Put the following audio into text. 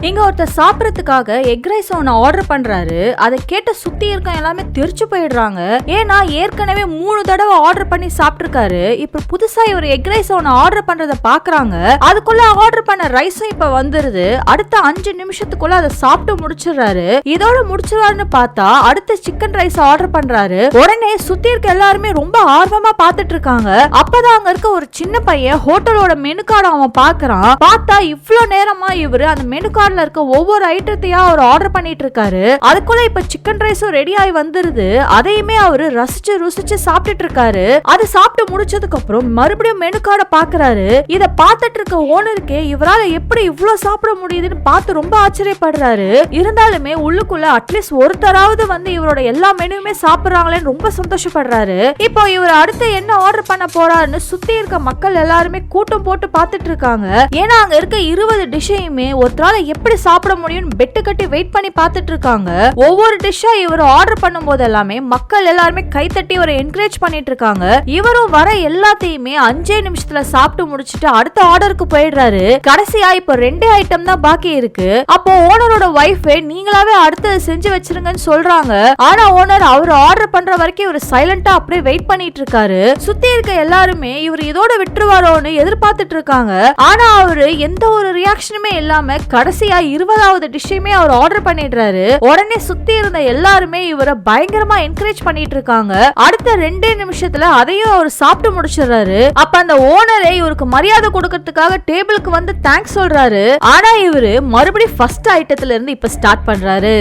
இங்க ஒருத்தர் சாப்பிடறதுக்காக egg rice ஒன்னு ஆர்டர் பண்றாரு. அதை கேட்ட சுத்தி இருக்க எல்லாமே தெரிச்சு போயிடுறாங்க. ஏன்னா ஏற்கனவே 3 தடவை ஆர்டர் பண்ணி சாப்பிட்டிருக்காரு. இப்ப புதுசா இவர் எக் ரைஸ் ஒன்னு ஆர்டர் பண்றத பாக்குறாங்க. அதுக்குள்ள ஆர்டர் பண்ண ரைஸும் இப்ப வந்துருது. அடுத்த 5 நிமிஷத்துக்குள்ள அதை சாப்பிட்டு முடிச்சிடறாரு. இதோட முடிச்சிருவாருன்னு பார்த்தா அடுத்த சிக்கன் ரைஸ் ஆர்டர் பண்றாரு. உடனே சுத்தி இருக்க எல்லாருமே ரொம்ப ஆர்வமா பாத்துட்டு இருக்காங்க. அப்பதான் அங்க இருக்க ஒரு சின்ன பையன் ஹோட்டலோட மெனு கார்டு அவன் பாக்குறான். பார்த்தா இவ்ளோ நேரமா இவரு அந்த மெனு கார்டுல இருக்க ஒவ்வொரு ஐட்டத்தையா அவர் ஆர்டர் பண்ணிட்டு இருக்காரு. அதுக்குள்ள இப்ப சிக்கன் ரைஸும் ரெடி ஆகி வந்துருது. அதையுமே அவரு ரசிச்சு ருசிச்சு சாப்பிட்டுட்டு இருக்காரு. அது சாப்பிட்டு முடிச்சதுக்கு அப்புறம் மறுபடியும் மெனு கார்டை பாக்குறாரு. இத பாத்துட்டு இருக்க ஓனருக்கே இவரால எப்படி இவ்ளோ சாப்பிட முடியுதுன்னு பார்த்து ரொம்ப ஆச்சரியப்படுறாரு. இருந்தாலுமே உள்ளுக்குள்ள அட்லீஸ்ட் ஒருத்தராவது வந்து இவரோட எல்லா மெனுவுமே சாப்பிடுறாங்களேன்னு ரொம்ப சந்தோஷப்படுறாரு. இப்போ இவர் அடுத்து என்ன ஆர்டர் பண்ண போறாருன்னு சுத்தி இருக்க மக்கள் எல்லாருமே கூட்டம் போட்டு பாத்துட்டு இருக்காங்க. ஏன்னா அங்க இருக்க 20 டிஷ்ஷையுமே ஒருத்தரால எப்படி சாப்பிட முடியும்னு பெட்டு கட்டி வெயிட் பண்ணி பாத்துட்டு இருக்காங்க. ஒவ்வொரு டிஷ்ஷா இவர் ஆர்டர் பண்ணும் போது எல்லாமே மக்கள் எல்லாருமே கைத்தட்டி இவரை என்கரேஜ் பண்ணிட்டு இருக்காங்க. இவரும் வர எல்லாத்தையுமே 5 நிமிஷத்துல சாப்பிட்டு முடிச்சிட்டு அடுத்த ஆர்டருக்கு போயிடுறாரு. கடைசியா இப்ப 2 ஐட்டம் தான் பாக்கி இருக்கு. அப்போ ஓனரோட வைஃப் நீங்களாவே அடுத்தது செஞ்சு வச்சிருங்கன்னு சொல்றாங்க. ஆனா ஓனர் அவர் ஆர்டர் பண்ற வரைக்கும் இவர் சைலண்டா அப்படியே வெயிட் பண்ணிட்டு இருக்காரு. சுத்தி இருக்க எல்லாருமே இவர் இதோட விட்டுருவாரோன்னு எதிர்பார்த்துட்டு இருக்காங்க. ஆனா அவரு எந்த ஒரு ரியாக்ஷனுமே இல்லாம கடைசியா 20வது டிஷ்ஷையுமே அவர் ஆர்டர் பண்ணிடுறாரு. உடனே சுத்தி இருந்த எல்லாருமே இவரை பயங்கரமா என்கரேஜ் பண்ணிட்டு இருக்காங்க. அடுத்த 2 நிமிஷத்துல அதையும் அவர் சாப்பிட்டு முடிச்சிடுறாரு. அப்ப அந்த ஓனரே இவருக்கு மரியாதை கொடுக்கறதுக்காக டேபிளுக்கு வந்து தேங்க்ஸ் சொல்றாரு. ஆனா இவரு மறுபடியும் ஃபர்ஸ்ட் ஐட்டத்துல இருந்து இப்ப ஸ்டார்ட் பண்றாரு.